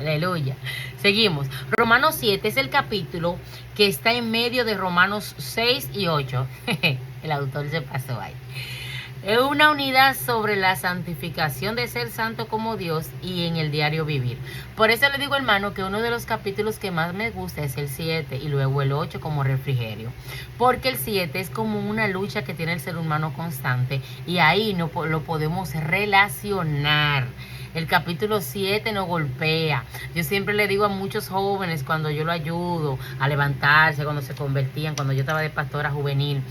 Aleluya. Seguimos. Romanos 7 es el capítulo que está en medio de Romanos 6 y 8. El autor se pasó ahí. Es una unidad sobre la santificación de ser santo como Dios y en el diario vivir. Por eso le digo, hermano, que uno de los capítulos que más me gusta es el 7 y luego el 8 como refrigerio. Porque el 7 es como una lucha que tiene el ser humano constante y ahí no lo podemos relacionar. El capítulo 7 nos golpea. Yo siempre le digo a muchos jóvenes cuando yo lo ayudo a levantarse, cuando se convertían, cuando yo estaba de pastora juvenil,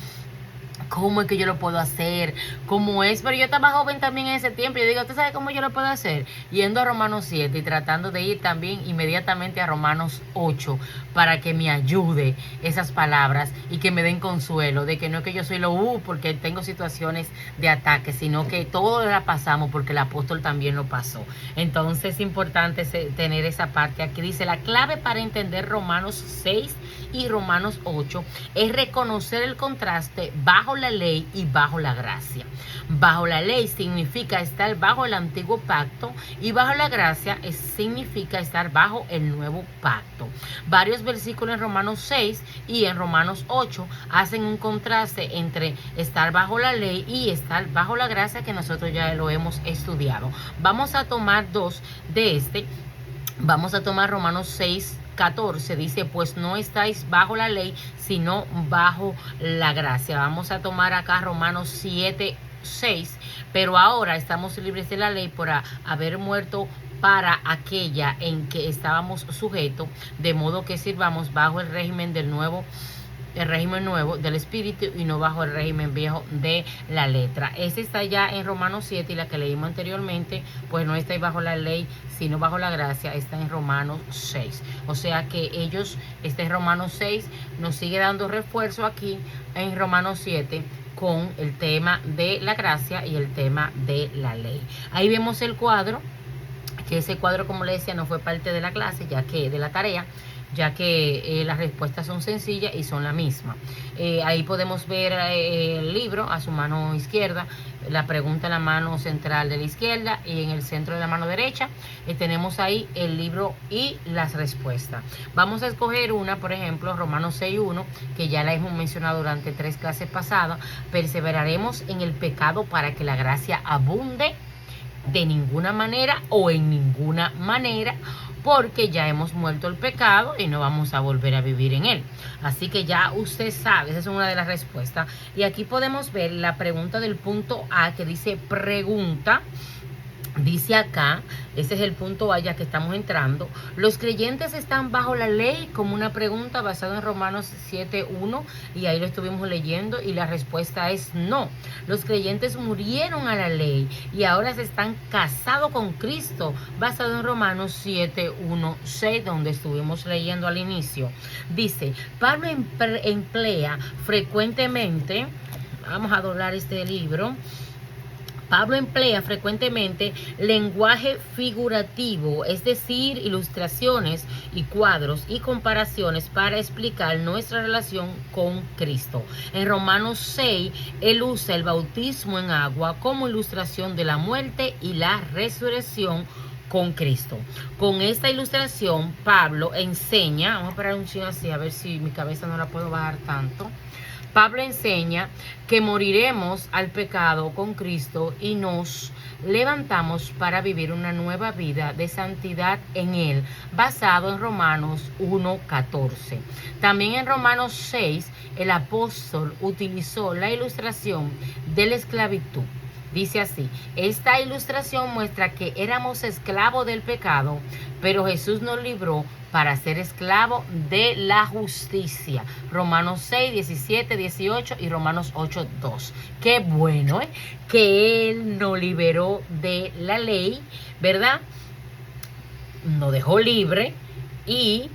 ¿cómo es que yo lo puedo hacer? ¿Cómo es? Pero yo estaba joven también en ese tiempo. Y yo digo, ¿usted sabe cómo yo lo puedo hacer? Yendo a Romanos 7 y tratando de ir también inmediatamente a Romanos 8 para que me ayude esas palabras y que me den consuelo de que no es que yo soy lo porque tengo situaciones de ataque, sino que todo la pasamos porque el apóstol también lo pasó. Entonces es importante tener esa parte. Aquí dice, la clave para entender Romanos 6 y Romanos 8 es reconocer el contraste bajo la ley y bajo la gracia. Bajo la ley significa estar bajo el antiguo pacto y bajo la gracia significa estar bajo el nuevo pacto. Varios versículos en Romanos 6 y en Romanos 8 hacen un contraste entre estar bajo la ley y estar bajo la gracia, que nosotros ya lo hemos estudiado. Vamos a tomar dos de este. Vamos a tomar Romanos 6:14, dice, pues no estáis bajo la ley, sino bajo la gracia. Vamos a tomar acá Romanos 7:6, pero ahora estamos libres de la ley por haber muerto para aquella en que estábamos sujetos, de modo que sirvamos bajo el régimen nuevo del espíritu y no bajo el régimen viejo de la letra. Este está ya en Romanos 7 y la que leímos anteriormente, pues no está bajo la ley, sino bajo la gracia, está en Romanos 6. O sea que ellos, en Romanos 6, nos sigue dando refuerzo aquí en Romanos 7 con el tema de la gracia y el tema de la ley. Ahí vemos el cuadro, que ese cuadro, como le decía, no fue parte de la clase, ya que de la tarea, ya que las respuestas son sencillas y son la misma. Ahí podemos ver el libro a su mano izquierda, la pregunta en la mano central de la izquierda y en el centro de la mano derecha tenemos ahí el libro y las respuestas. Vamos a escoger una, por ejemplo, Romanos 6:1, que ya la hemos mencionado durante 3 clases pasadas. Perseveraremos en el pecado para que la gracia abunde. De ninguna manera o en ninguna manera, porque ya hemos muerto el pecado y no vamos a volver a vivir en él. Así que ya usted sabe, esa es una de las respuestas. Y aquí podemos ver la pregunta del punto A, que dice pregunta. Dice acá, ese es el punto A ya que estamos entrando. Los creyentes están bajo la ley, como una pregunta basada en Romanos 7:1, y ahí lo estuvimos leyendo y la respuesta es no. Los creyentes murieron a la ley y ahora se están casados con Cristo, basado en Romanos 7:1-6, donde estuvimos leyendo al inicio. Dice, Pablo emplea frecuentemente, vamos a doblar este libro. Pablo emplea frecuentemente lenguaje figurativo, es decir, ilustraciones y cuadros y comparaciones para explicar nuestra relación con Cristo. En Romanos 6, él usa el bautismo en agua como ilustración de la muerte y la resurrección con Cristo. Con esta ilustración, Pablo enseña, vamos a parar un chingo así, a ver si mi cabeza no la puedo bajar tanto. Pablo enseña que moriremos al pecado con Cristo y nos levantamos para vivir una nueva vida de santidad en Él, basado en Romanos 1:14. También en Romanos 6, el apóstol utilizó la ilustración de la esclavitud. Dice así, esta ilustración muestra que éramos esclavos del pecado, pero Jesús nos libró para ser esclavo de la justicia. Romanos 6, 17, 18 y Romanos 8, 2. Qué bueno, que Él nos liberó de la ley, ¿verdad? Nos dejó libre y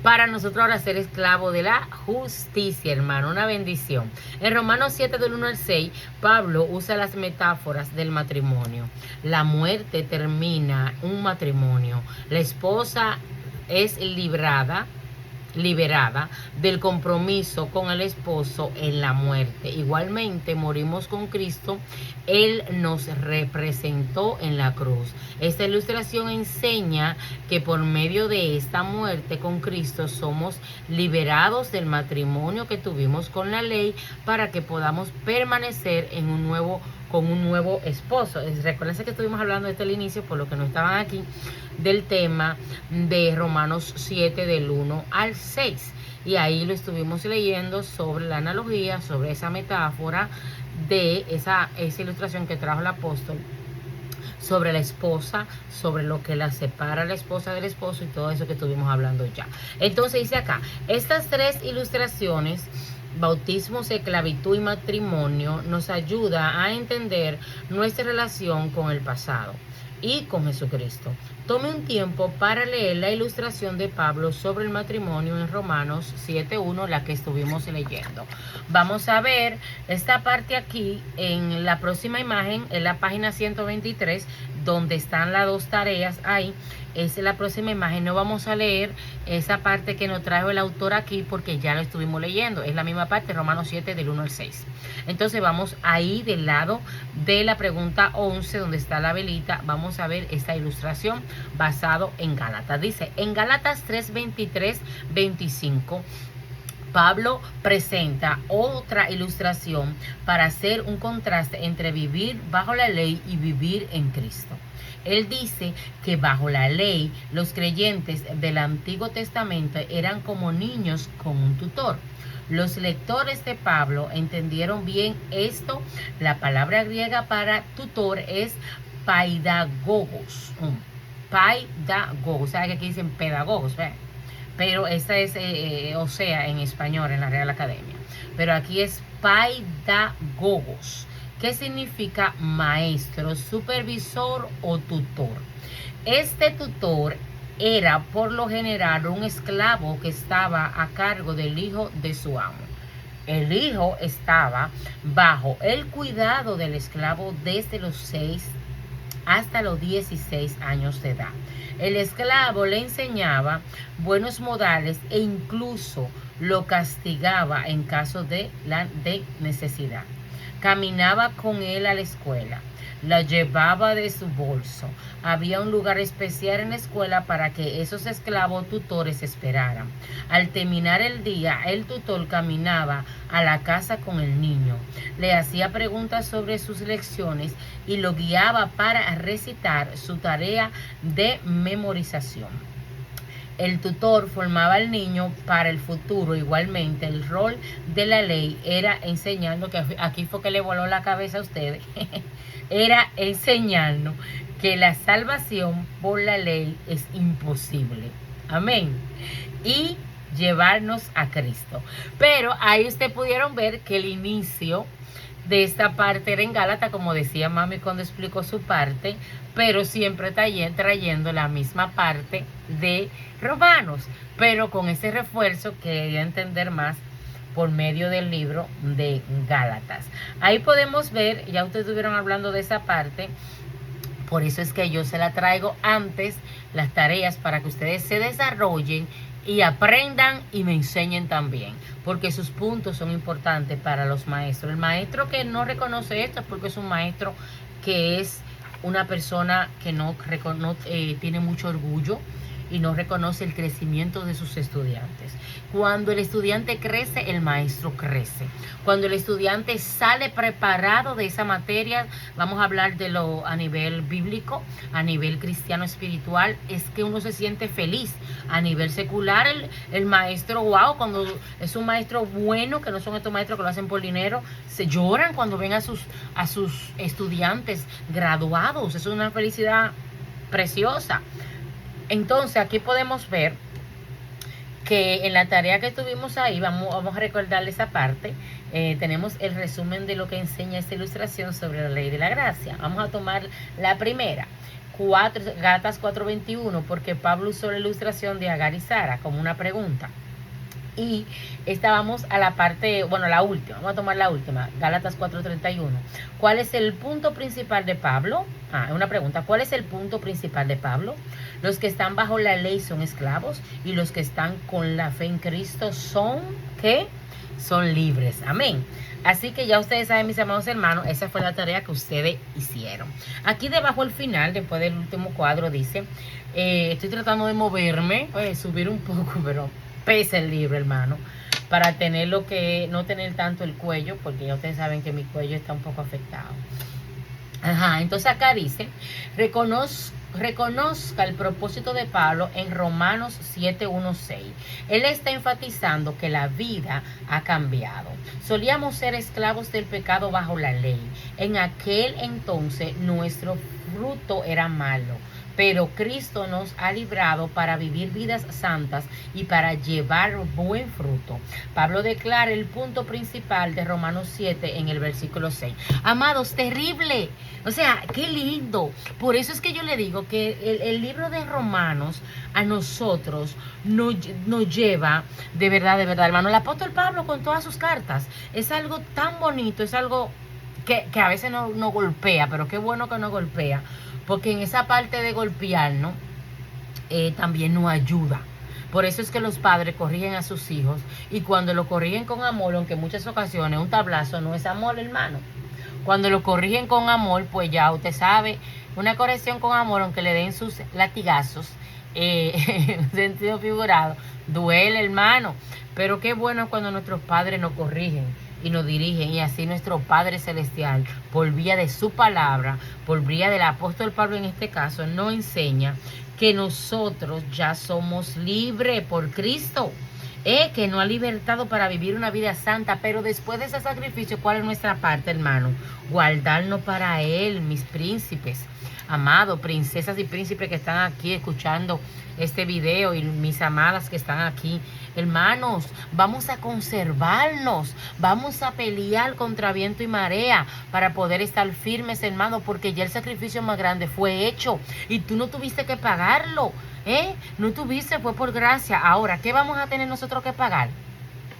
para nosotros ahora ser esclavo de la justicia, hermano, una bendición. En Romanos 7, del 1 al 6, Pablo usa las metáforas del matrimonio. La muerte termina un matrimonio. La esposa es librada liberada del compromiso con el esposo en la muerte. Igualmente morimos con Cristo, Él nos representó en la cruz. Esta ilustración enseña que por medio de esta muerte con Cristo somos liberados del matrimonio que tuvimos con la ley para que podamos permanecer con un nuevo esposo. Recuerden que estuvimos hablando desde el inicio, por lo que no estaban aquí, del tema de Romanos 7 del 1 al 6. Y ahí lo estuvimos leyendo sobre la analogía, sobre esa metáfora de esa ilustración que trajo el apóstol sobre la esposa, sobre lo que la separa la esposa del esposo y todo eso que estuvimos hablando ya. Entonces dice acá, estas tres ilustraciones, bautismo, esclavitud y matrimonio, nos ayuda a entender nuestra relación con el pasado y con Jesucristo. Tome un tiempo para leer la ilustración de Pablo sobre el matrimonio en Romanos 7.1, la que estuvimos leyendo. Vamos a ver esta parte aquí en la próxima imagen, en la página 123, donde están las dos tareas ahí. Es la próxima imagen. No vamos a leer esa parte que nos trajo el autor aquí porque ya lo estuvimos leyendo. Es la misma parte, Romanos 7 del 1 al 6. Entonces vamos ahí del lado de la pregunta 11, donde está la velita. Vamos a ver esta ilustración basado en Gálatas. Dice, en Gálatas 3:23, 25. Pablo presenta otra ilustración para hacer un contraste entre vivir bajo la ley y vivir en Cristo. Él dice que bajo la ley los creyentes del Antiguo Testamento eran como niños con un tutor. Los lectores de Pablo entendieron bien esto. La palabra griega para tutor es paidagogos. Paidagogos, ¿sabes que aquí dicen pedagogos? Pero esta es, en español, en la Real Academia. Pero aquí es paidagogos, que significa maestro, supervisor o tutor. Este tutor era por lo general un esclavo que estaba a cargo del hijo de su amo. El hijo estaba bajo el cuidado del esclavo desde los 6 hasta los 16 años de edad. El esclavo le enseñaba buenos modales e incluso lo castigaba en caso de necesidad. Caminaba con él a la escuela, la llevaba de su bolso. Había un lugar especial en la escuela para que esos esclavos tutores esperaran. Al terminar el día, el tutor caminaba a la casa con el niño, le hacía preguntas sobre sus lecciones y lo guiaba para recitar su tarea de memorización. El tutor formaba al niño para el futuro. Igualmente, el rol de la ley era enseñando, que aquí fue que le voló la cabeza a ustedes, era enseñarnos que la salvación por la ley es imposible. Amén. Y llevarnos a Cristo. Pero ahí ustedes pudieron ver que el inicio de esta parte era en Gálatas, como decía Mami cuando explicó su parte, pero siempre trayendo la misma parte de Romanos, pero con ese refuerzo que quería entender más por medio del libro de Gálatas. Ahí podemos ver, ya ustedes estuvieron hablando de esa parte, por eso es que yo se la traigo antes, las tareas, para que ustedes se desarrollen y aprendan y me enseñen también, porque sus puntos son importantes para los maestros. El maestro que no reconoce esto es porque es un maestro que es una persona que no tiene mucho orgullo y no reconoce el crecimiento de sus estudiantes. Cuando el estudiante crece, el maestro crece. Cuando el estudiante sale preparado de esa materia, vamos a hablar de lo a nivel bíblico, a nivel cristiano espiritual, es que uno se siente feliz. A nivel secular, el maestro, wow, cuando es un maestro bueno, que no son estos maestros que lo hacen por dinero, se lloran cuando ven a sus estudiantes graduados. Es una felicidad preciosa. Entonces aquí podemos ver que en la tarea que tuvimos ahí, vamos a recordarle esa parte, tenemos el resumen de lo que enseña esta ilustración sobre la ley de la gracia. Vamos a tomar la primera, Gálatas 4:21, porque Pablo usó la ilustración de Agar y Sara como una pregunta. Y estábamos a la parte, bueno, la última, vamos a tomar la última, Gálatas 4:31. ¿Cuál es el punto principal de Pablo? Una pregunta, ¿cuál es el punto principal de Pablo? Los que están bajo la ley son esclavos y los que están con la fe en Cristo son, ¿qué? Son libres, amén. Así que ya ustedes saben, mis amados hermanos, esa fue la tarea que ustedes hicieron. Aquí debajo al final, después del último cuadro, dice, estoy tratando de moverme, subir un poco, pero pesa el libro, hermano, para tener lo que, no tener tanto el cuello, porque ya ustedes saben que mi cuello está un poco afectado. Entonces acá dice, reconozca el propósito de Pablo en Romanos 7:1-6. Él está enfatizando que la vida ha cambiado. Solíamos ser esclavos del pecado bajo la ley. En aquel entonces nuestro fruto era malo, pero Cristo nos ha librado para vivir vidas santas y para llevar buen fruto. Pablo declara el punto principal de Romanos 7 en el versículo 6. Amados, terrible. O sea, qué lindo. Por eso es que yo le digo que el libro de Romanos a nosotros nos lleva, de verdad, hermano. El apóstol Pablo con todas sus cartas es algo tan bonito, es algo que a veces no golpea, pero qué bueno que no golpea. Porque en esa parte de golpearnos también nos ayuda. Por eso es que los padres corrigen a sus hijos. Y cuando lo corrigen con amor, aunque en muchas ocasiones un tablazo no es amor, hermano. Cuando lo corrigen con amor, pues ya usted sabe, una corrección con amor, aunque le den sus latigazos, en sentido figurado, duele, hermano. Pero qué bueno cuando nuestros padres nos corrigen y nos dirigen, y así nuestro Padre Celestial, por vía de su palabra, por vía del apóstol Pablo en este caso, nos enseña que nosotros ya somos libres por Cristo, que nos ha libertado para vivir una vida santa. Pero después de ese sacrificio, ¿cuál es nuestra parte, hermano? Guardarnos para Él, mis príncipes. Amados, princesas y príncipes que están aquí escuchando este video, y mis amadas que están aquí, hermanos, vamos a conservarnos, vamos a pelear contra viento y marea para poder estar firmes, hermanos, porque ya el sacrificio más grande fue hecho y tú no tuviste que pagarlo, no tuviste, fue por gracia. Ahora, ¿qué vamos a tener nosotros que pagar?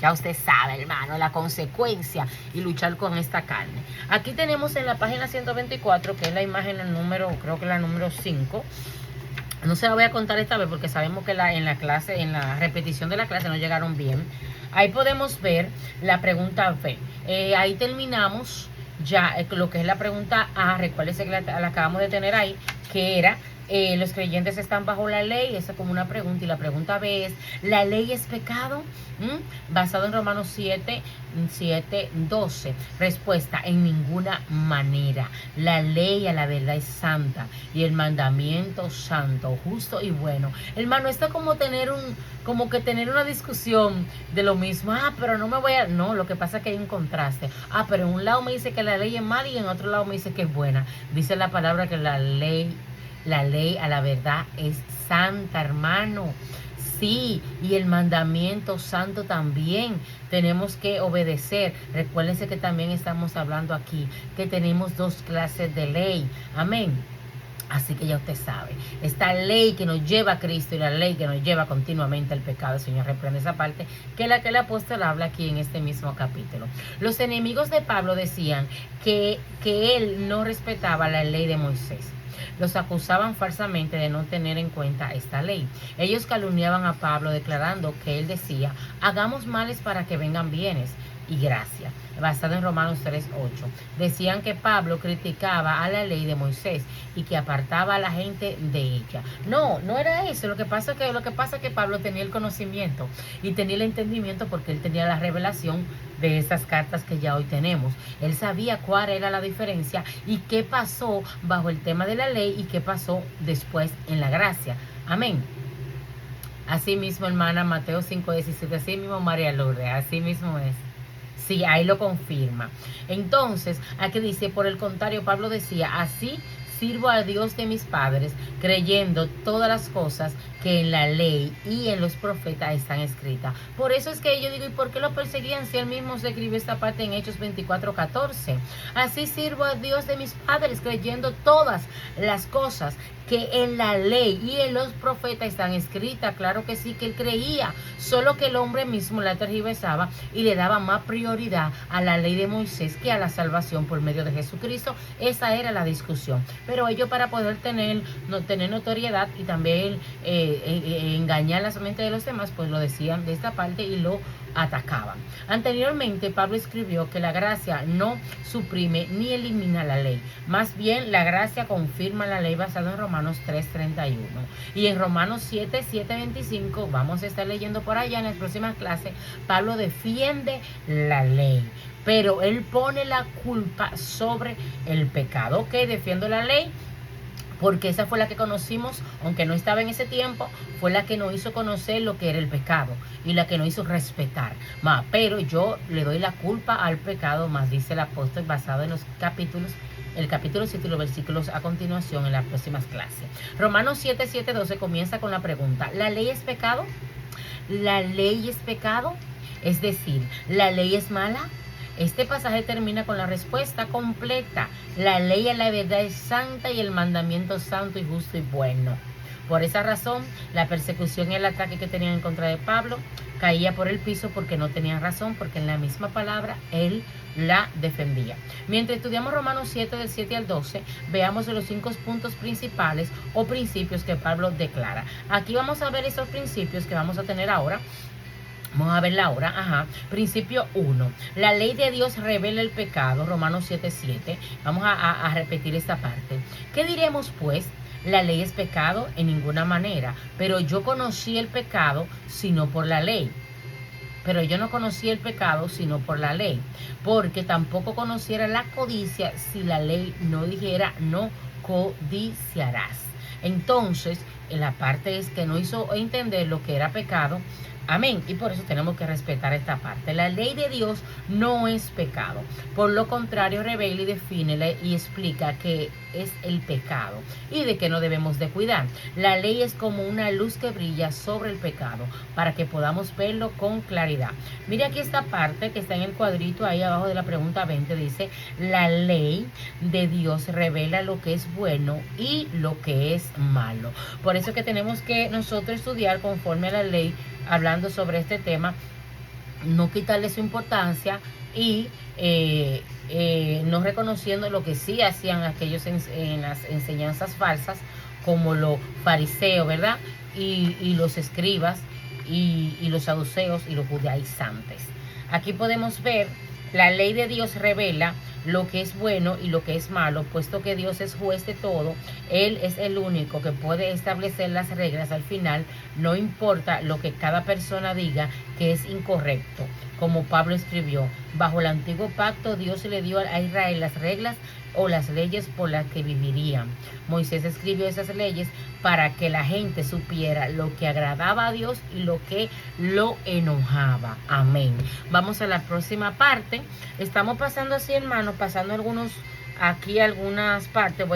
Ya usted sabe, hermano, la consecuencia y luchar con esta carne. Aquí tenemos en la página 124, que es la imagen, el número, creo que la número 5. No se la voy a contar esta vez porque sabemos que en la clase, en la repetición de la clase no llegaron bien. Ahí podemos ver la pregunta B. Ahí terminamos ya lo que es la pregunta A. Recuérdense que la acabamos de tener ahí, que era... los creyentes están bajo la ley. Esa es como una pregunta. Y la pregunta B es, ¿la ley es pecado? Basado en Romanos 7:12. Respuesta, en ninguna manera. La ley a la verdad es santa y el mandamiento santo, justo y bueno. Hermano, esto es como que tener una discusión de lo mismo. Pero no me voy a... No, lo que pasa es que hay un contraste. Pero en un lado me dice que la ley es mala y en otro lado me dice que es buena. Dice la palabra que la ley a la verdad es santa, hermano. Sí, y el mandamiento santo también tenemos que obedecer. Recuérdense que también estamos hablando aquí que tenemos dos clases de ley. Amén. Así que ya usted sabe, esta ley que nos lleva a Cristo y la ley que nos lleva continuamente al pecado. El Señor reprende esa parte, que es la que el apóstol habla aquí en este mismo capítulo. Los enemigos de Pablo decían que él no respetaba la ley de Moisés. Los acusaban falsamente de no tener en cuenta esta ley. Ellos calumniaban a Pablo declarando que él decía, hagamos males para que vengan bienes y gracia, basado en Romanos 3:8. Decían que Pablo criticaba a la ley de Moisés y que apartaba a la gente de ella. No era eso. Lo que pasa es que Pablo tenía el conocimiento y tenía el entendimiento, porque él tenía la revelación de esas cartas que ya hoy tenemos. Él sabía cuál era la diferencia y qué pasó bajo el tema de la ley y qué pasó después en la gracia. Amén. Así mismo, hermana, Mateo 5:17, así mismo, María Lourdes, así mismo es. Sí, ahí lo confirma. Entonces, aquí dice, por el contrario, Pablo decía, así sirvo al Dios de mis padres, creyendo todas las cosas que en la ley y en los profetas están escritas. Por eso es que yo digo, ¿y por qué lo perseguían si él mismo se escribió esta parte en Hechos 24:14? Así sirvo al Dios de mis padres, creyendo todas las cosas que en la ley y en los profetas están escritas. Claro que sí, que él creía, solo que el hombre mismo la tergiversaba y le daba más prioridad a la ley de Moisés que a la salvación por medio de Jesucristo. Esa era la discusión. Pero ellos, para poder tener notoriedad y también engañar la mente de los demás, pues lo decían de esta parte y lo atacaban. Anteriormente, Pablo escribió que la gracia no suprime ni elimina la ley. Más bien, la gracia confirma la ley, basada en Romanos 3:31. Y en Romanos 7:25, vamos a estar leyendo por allá en las próximas clases, Pablo defiende la ley, pero él pone la culpa sobre el pecado. Ok, defiendo la ley porque esa fue la que conocimos, aunque no estaba en ese tiempo, fue la que nos hizo conocer lo que era el pecado y la que nos hizo respetar. Pero yo le doy la culpa al pecado, más dice el apóstol, basado en los capítulos, el capítulo 7 y los versículos a continuación en las próximas clases. Romanos 7:12 comienza con la pregunta: ¿la ley es pecado? ¿La ley es pecado? Es decir, ¿la ley es mala? Este pasaje termina con la respuesta completa. La ley a la verdad es santa y el mandamiento santo y justo y bueno. Por esa razón, la persecución y el ataque que tenían en contra de Pablo caía por el piso porque no tenían razón, porque en la misma palabra él la defendía. Mientras estudiamos Romanos 7, del 7 al 12, veamos los 5 puntos principales o principios que Pablo declara. Aquí vamos a ver esos principios que vamos a tener ahora. Vamos a verla ahora. Principio 1. La ley de Dios revela el pecado. Romanos 7:7. Vamos a repetir esta parte. ¿Qué diremos pues? ¿La ley es pecado? En ninguna manera. Pero yo conocí el pecado sino por la ley. Pero yo no conocí el pecado sino por la ley. Porque tampoco conociera la codicia si la ley no dijera no codiciarás. Entonces, la parte es que no hizo entender lo que era pecado. Amén. Y por eso tenemos que respetar esta parte. La ley de Dios no es pecado. Por lo contrario, revela y define y explica qué es el pecado y de qué no debemos de cuidar. La ley es como una luz que brilla sobre el pecado para que podamos verlo con claridad. Mire aquí esta parte que está en el cuadrito ahí abajo de la pregunta 20. Dice: la ley de Dios revela lo que es bueno y lo que es malo. Por eso que tenemos que nosotros estudiar conforme a la ley, hablando sobre este tema, no quitarle su importancia y no reconociendo lo que sí hacían aquellos en las enseñanzas falsas, como los fariseos, ¿verdad? Y los escribas y los saduceos y los judaizantes. Aquí podemos ver: la ley de Dios revela lo que es bueno y lo que es malo, puesto que Dios es juez de todo. Él es el único que puede establecer las reglas al final, no importa lo que cada persona diga que es incorrecto. Como Pablo escribió, bajo el antiguo pacto Dios le dio a Israel las reglas o las leyes por las que vivirían. Moisés escribió esas leyes para que la gente supiera lo que agradaba a Dios y lo que lo enojaba. Amén. Vamos a la próxima parte. Estamos pasando así, hermanos, pasando algunas partes.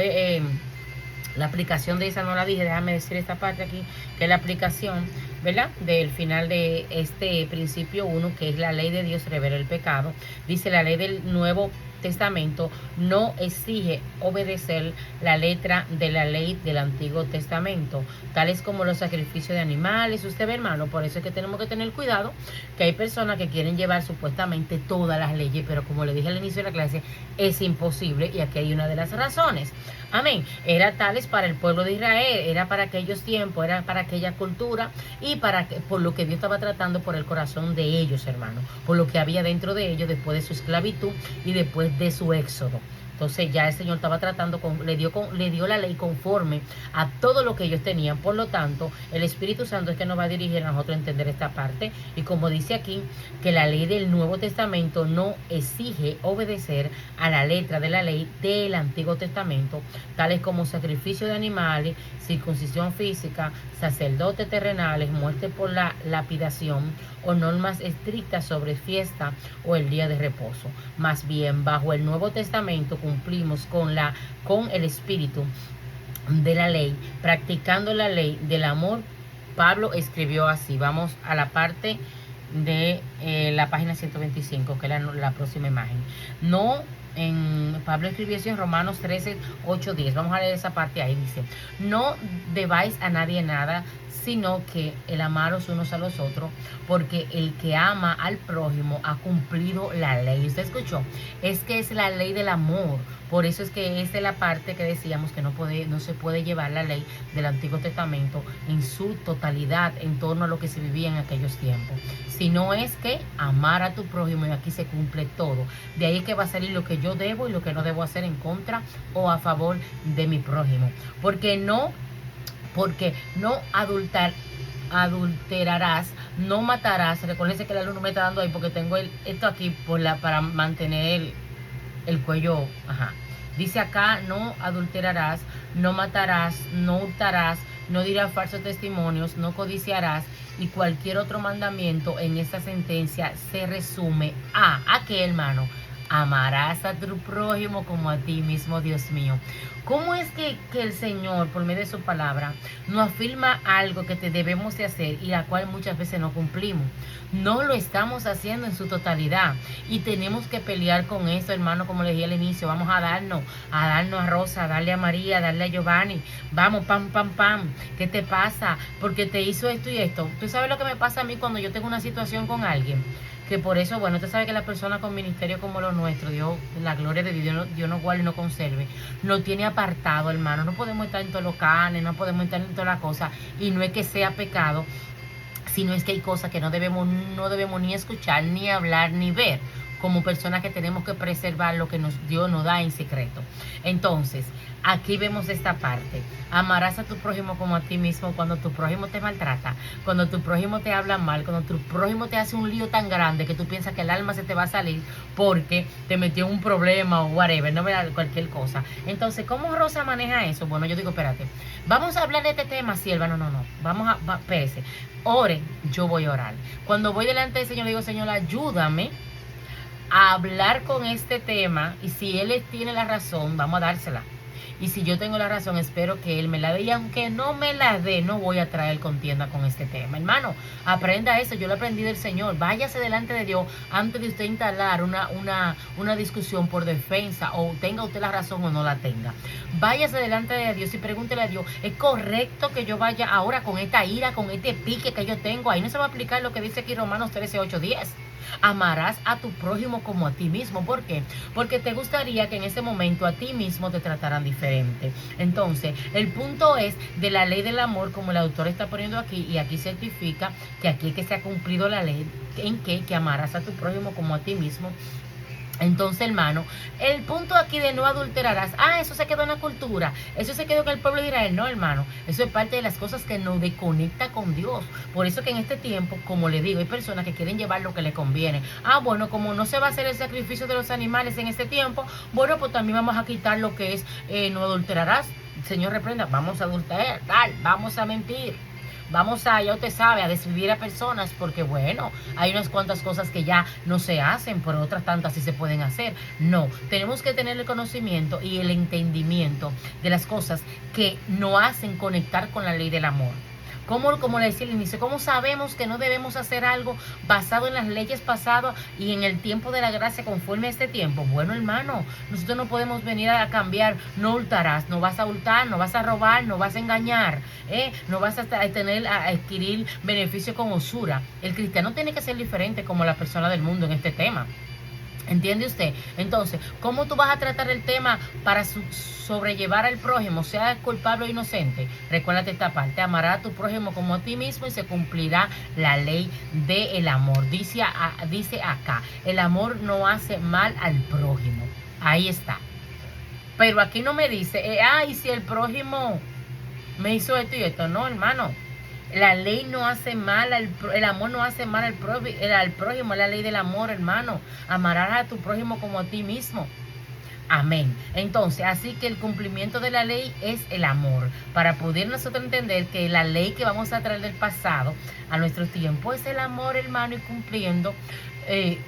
La aplicación de esa no la dije, déjame decir esta parte aquí, que es la aplicación, ¿verdad?, del final de este principio 1, que es la ley de Dios revela el pecado. Dice: la ley del Nuevo Testamento no exige obedecer la letra de la ley del Antiguo Testamento, tales como los sacrificios de animales. Usted ve, hermano, por eso es que tenemos que tener cuidado, que hay personas que quieren llevar supuestamente todas las leyes, pero como le dije al inicio de la clase, es imposible, y aquí hay una de las razones. Amén. Era tales para el pueblo de Israel, era para aquellos tiempos, era para aquella cultura y por lo que Dios estaba tratando por el corazón de ellos, hermano, por lo que había dentro de ellos después de su esclavitud y después de su éxodo. Entonces ya el Señor estaba tratando, le dio la ley conforme a todo lo que ellos tenían. Por lo tanto, el Espíritu Santo es que nos va a dirigir a nosotros a entender esta parte. Y como dice aquí, que la ley del Nuevo Testamento no exige obedecer a la letra de la ley del Antiguo Testamento, tales como sacrificio de animales, circuncisión física, sacerdotes terrenales, muerte por la lapidación o normas estrictas sobre fiesta o el día de reposo. Más bien, bajo el Nuevo Testamento cumplimos con el espíritu de la ley, practicando la ley del amor. Pablo escribió así. Vamos a la parte de la página 125, que es la próxima imagen. No Pablo escribió eso en Romanos 13, 8, 10. Vamos a leer esa parte ahí. Dice, no debáis a nadie nada, sino que el amaros unos a los otros, porque el que ama al prójimo ha cumplido la ley. ¿Usted escuchó? Es que es la ley del amor. Por eso es que esa es la parte que decíamos que no se puede llevar la ley del Antiguo Testamento en su totalidad en torno a lo que se vivía en aquellos tiempos. Sino es que amar a tu prójimo, y aquí se cumple todo. De ahí es que va a salir lo que yo debo y lo que no debo hacer en contra o a favor de mi prójimo. Porque no adulterarás, no matarás. Recuérdense que el alumno me está dando ahí porque tengo esto aquí para mantener el cuello. Ajá. Dice acá, no adulterarás, no matarás, no hurtarás, no dirás falsos testimonios, no codiciarás, y cualquier otro mandamiento en esta sentencia se resume ¿a qué, hermano? Amarás a tu prójimo como a ti mismo, Dios mío. ¿Cómo es que el Señor, por medio de su palabra, nos afirma algo que debemos de hacer y la cual muchas veces no cumplimos? No lo estamos haciendo en su totalidad y tenemos que pelear con eso, hermano, como le dije al inicio. Vamos a darnos a Rosa, a darle a María, a darle a Giovanni. Vamos, pam, pam, pam. ¿Qué te pasa? Porque te hizo esto y esto. ¿Tú sabes lo que me pasa a mí cuando yo tengo una situación con alguien? Que por eso, bueno, usted sabe que la persona con ministerio como los nuestros, Dios, la gloria de Dios nos guarde y nos conserve, nos tiene apartado, hermano. No podemos estar en todos los canes, no podemos estar en todas las cosas, y no es que sea pecado, sino es que hay cosas que no debemos ni escuchar, ni hablar, ni ver, como personas que tenemos que preservar lo que Dios nos da en secreto. Entonces, aquí vemos esta parte. Amarás a tu prójimo como a ti mismo. Cuando tu prójimo te maltrata, cuando tu prójimo te habla mal, cuando tu prójimo te hace un lío tan grande que tú piensas que el alma se te va a salir porque te metió en un problema o whatever, no me da cualquier cosa. Entonces, ¿cómo Rosa maneja eso? Bueno, yo digo, espérate, vamos a hablar de este tema, sierva. No. Espérese. Ore, yo voy a orar. Cuando voy delante del Señor, le digo, Señor, ayúdame a hablar con este tema, y si Él tiene la razón, vamos a dársela. Y si yo tengo la razón, espero que Él me la dé. Y aunque no me la dé, no voy a traer contienda con este tema. Hermano, aprenda eso. Yo lo aprendí del Señor. Váyase delante de Dios antes de usted instalar una discusión por defensa, o tenga usted la razón o no la tenga. Váyase delante de Dios y pregúntele a Dios, ¿es correcto que yo vaya ahora con esta ira, con este pique que yo tengo? Ahí no se va a aplicar lo que dice aquí Romanos 13, 8, 10. Amarás a tu prójimo como a ti mismo. ¿Por qué? Porque te gustaría que en ese momento a ti mismo te trataran diferente. Entonces, el punto es de la ley del amor, como el autor está poniendo aquí, y aquí certifica que aquí es que se ha cumplido la ley, en que amarás a tu prójimo como a ti mismo. Entonces, hermano, el punto aquí de no adulterarás, eso se quedó en la cultura, eso se quedó en el pueblo de Israel. No, hermano, eso es parte de las cosas que nos desconecta con Dios. Por eso que en este tiempo, como le digo, hay personas que quieren llevar lo que les conviene. Bueno, como no se va a hacer el sacrificio de los animales en este tiempo, bueno, pues también vamos a quitar lo que es no adulterarás. Señor, reprenda, vamos a adulterar, vamos a mentir. Vamos a, ya usted sabe, a desvivir a personas, porque bueno, hay unas cuantas cosas que ya no se hacen, pero otras tantas sí se pueden hacer. No, tenemos que tener el conocimiento y el entendimiento de las cosas que nos hacen conectar con la ley del amor. Como le decía al inicio, ¿cómo sabemos que no debemos hacer algo basado en las leyes pasadas y en el tiempo de la gracia conforme a este tiempo? Bueno, hermano, nosotros no podemos venir a cambiar. No hurtarás, no vas a hurtar, no vas a robar, no vas a engañar, no vas a adquirir beneficio con usura. El cristiano tiene que ser diferente como la persona del mundo en este tema. ¿Entiende usted? Entonces, ¿cómo tú vas a tratar el tema para sobrellevar al prójimo, sea culpable o inocente? Recuérdate esta parte: amará a tu prójimo como a ti mismo y se cumplirá la ley del amor. Dice acá, el amor no hace mal al prójimo. Ahí está. Pero aquí no me dice, y si el prójimo me hizo esto y esto. No, hermano. La ley no hace mal, el amor no hace mal al prójimo, es la ley del amor, hermano. Amarás a tu prójimo como a ti mismo. Amén. Entonces, así que el cumplimiento de la ley es el amor. Para poder nosotros entender que la ley que vamos a traer del pasado a nuestro tiempo es el amor, hermano, y cumpliendo,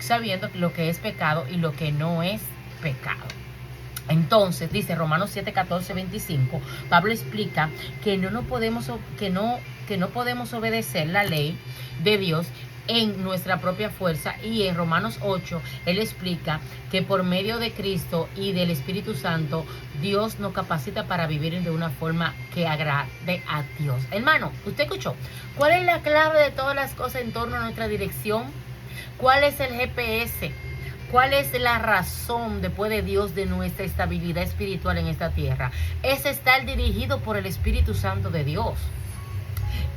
sabiendo lo que es pecado y lo que no es pecado. Entonces, dice Romanos 7, 14, 25, Pablo explica que no podemos obedecer la ley de Dios en nuestra propia fuerza, y en Romanos 8 él explica que por medio de Cristo y del Espíritu Santo Dios nos capacita para vivir de una forma que agrade a Dios. Hermano, usted escuchó, ¿cuál es la clave de todas las cosas en torno a nuestra dirección? ¿Cuál es el GPS? ¿Cuál es la razón después de Dios de nuestra estabilidad espiritual en esta tierra? Es estar dirigido por el Espíritu Santo de Dios.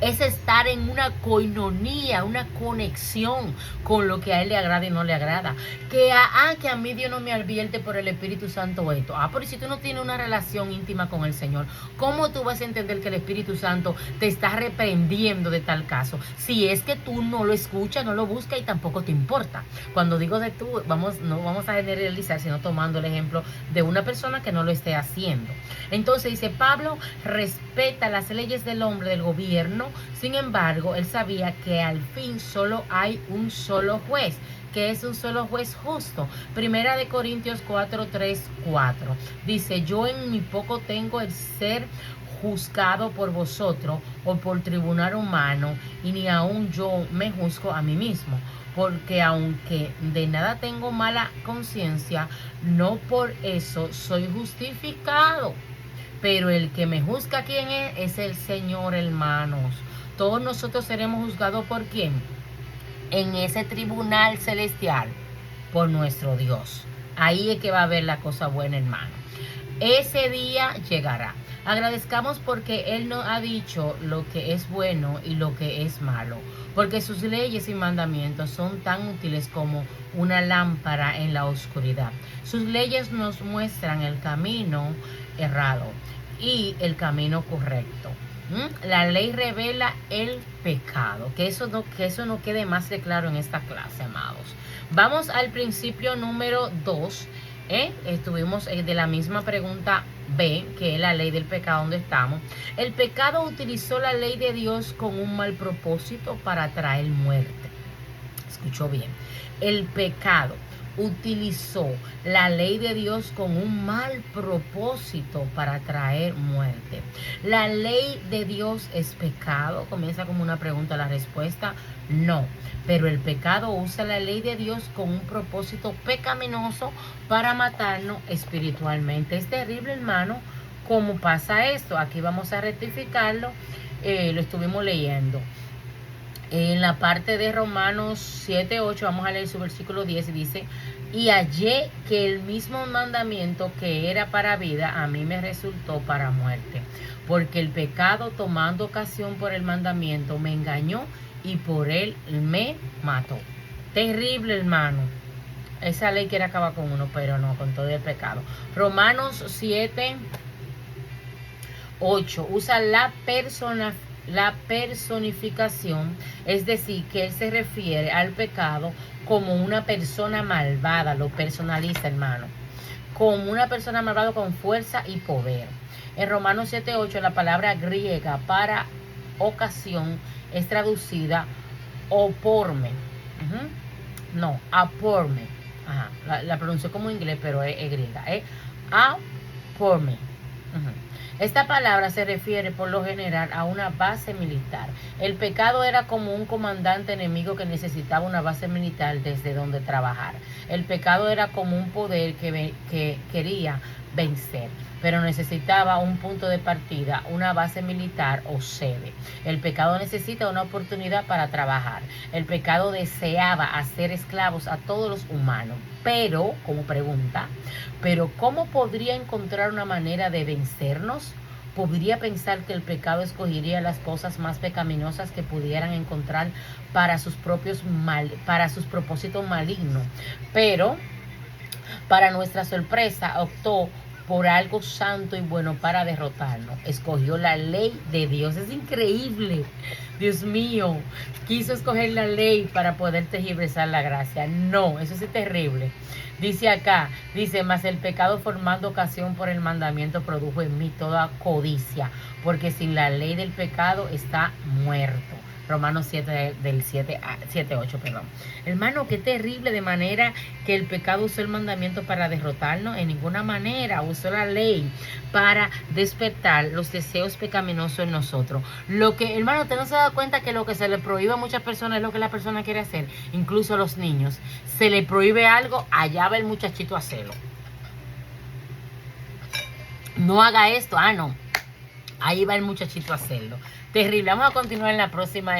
Es estar en una coinonía, una conexión con lo que a Él le agrada y no le agrada. Que a mí Dios no me advierte por el Espíritu Santo esto. Pero si tú no tienes una relación íntima con el Señor, ¿cómo tú vas a entender que el Espíritu Santo te está reprendiendo de tal caso? Si es que tú no lo escuchas, no lo buscas y tampoco te importa. Cuando digo de tú, no vamos a generalizar, sino tomando el ejemplo de una persona que no lo esté haciendo. Entonces dice, Pablo respeta las leyes del hombre, del gobierno. Sin embargo, él sabía que al fin solo hay un solo juez, que es un solo juez justo. Primera de Corintios 4:3-4 dice, yo en mi poco tengo el ser juzgado por vosotros o por tribunal humano, y ni aun yo me juzgo a mí mismo, porque aunque de nada tengo mala conciencia, no por eso soy justificado. Pero el que me juzga, ¿quién es el Señor, hermanos. Todos nosotros seremos juzgados ¿por quién? En ese tribunal celestial, por nuestro Dios. Ahí es que va a haber la cosa buena, hermano. Ese día llegará. Agradezcamos porque Él nos ha dicho lo que es bueno y lo que es malo, porque sus leyes y mandamientos son tan útiles como una lámpara en la oscuridad. Sus leyes nos muestran el camino errado y el camino correcto. La ley revela el pecado. Que eso no quede más de claro en esta clase, amados. Vamos al principio número 2. Estuvimos de la misma pregunta B, que es la ley del pecado, donde estamos. El pecado utilizó la ley de Dios con un mal propósito para traer muerte. Escuchó bien. El pecado utilizó la ley de Dios con un mal propósito para traer muerte. ¿La ley de Dios es pecado? Comienza como una pregunta, la respuesta no. Pero el pecado usa la ley de Dios con un propósito pecaminoso para matarnos espiritualmente. Es terrible, hermano, cómo pasa esto. Aquí vamos a rectificarlo. Lo estuvimos leyendo. En la parte de Romanos 7:8 vamos a leer su versículo 10 y dice, y hallé que el mismo mandamiento que era para vida a mí me resultó para muerte, porque el pecado tomando ocasión por el mandamiento me engañó y por él me mató. Terrible, hermano. Esa ley quiere acabar con uno, pero no, con todo el pecado. Romanos 7:8 usa la personificación, es decir, que él se refiere al pecado como una persona malvada, lo personaliza, hermano, como una persona malvada con fuerza y poder. En Romanos 7:8 la palabra griega para ocasión es traducida oporme. No, aporme. La pronunció como inglés, pero es griega. Aporme. Esta palabra se refiere por lo general a una base militar. El pecado era como un comandante enemigo que necesitaba una base militar desde donde trabajar. El pecado era como un poder que quería vencer, pero necesitaba un punto de partida, una base militar o sede. El pecado necesita una oportunidad para trabajar. El pecado deseaba hacer esclavos a todos los humanos. Pero, como pregunta, ¿cómo podría encontrar una manera de vencernos? Podría pensar que el pecado escogería las cosas más pecaminosas que pudieran encontrar para sus propósitos malignos. Pero, para nuestra sorpresa, optó por algo santo y bueno para derrotarnos. Escogió la ley de Dios. Es increíble. Dios mío, quiso escoger la ley para poder tergiversar la gracia. No, eso es terrible. Dice acá, mas el pecado formando ocasión por el mandamiento produjo en mí toda codicia, porque sin la ley del pecado está muerto. Romanos 7 del 7, 8, perdón. Hermano, qué terrible, de manera que el pecado usó el mandamiento para derrotarnos. En ninguna manera usó la ley para despertar los deseos pecaminosos en nosotros. Lo que, hermano, usted no se da cuenta que lo que se le prohíbe a muchas personas es lo que la persona quiere hacer, incluso a los niños. Se le prohíbe algo, allá va el muchachito a hacerlo. No haga esto, no. Ahí va el muchachito a hacerlo. Terrible. Vamos a continuar en la próxima.